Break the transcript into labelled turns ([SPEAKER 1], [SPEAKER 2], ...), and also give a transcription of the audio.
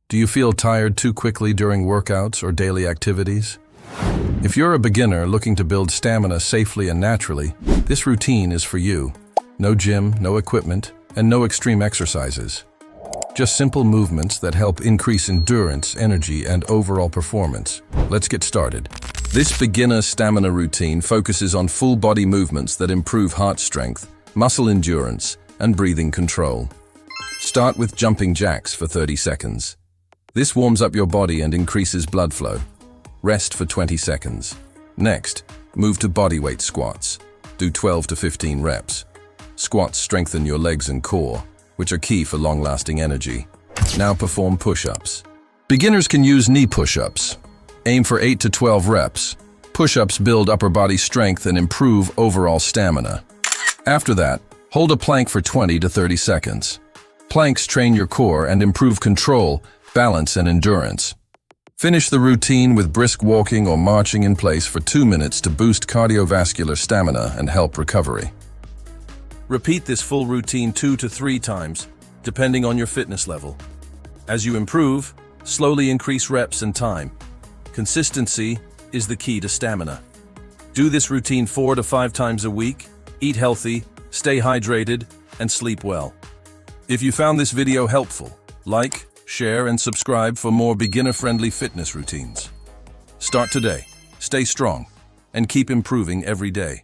[SPEAKER 1] Do you feel tired too quickly during workouts or daily activities? If you're a beginner looking to build stamina safely and naturally, this routine is for you. No gym, no equipment, and no extreme exercises. Just simple movements that help increase endurance, energy, and overall performance. Let's get started. This beginner stamina routine focuses on full body movements that improve heart strength, muscle endurance, and breathing control. Start with jumping jacks for 30 seconds. This warms up your body and increases blood flow. Rest for 20 seconds. Next, move to bodyweight squats. Do 12 to 15 reps. Squats strengthen your legs and core, which are key for long-lasting energy. Now perform push-ups. Beginners can use knee push-ups. Aim for 8 to 12 reps. Push-ups build upper body strength and improve overall stamina. After that, hold a plank for 20 to 30 seconds. Planks train your core and improve control, balance, and endurance. Finish the routine with brisk walking or marching in place for 2 minutes to boost cardiovascular stamina and help recovery. Repeat this full routine 2 to 3 times, depending on your fitness level. As you improve, slowly increase reps and time. Consistency is the key to stamina. Do this routine 4 to 5 times a week, eat healthy, stay hydrated, and sleep well. If you found this video helpful, like, share, and subscribe for more beginner-friendly fitness routines. Start today, stay strong, and keep improving every day.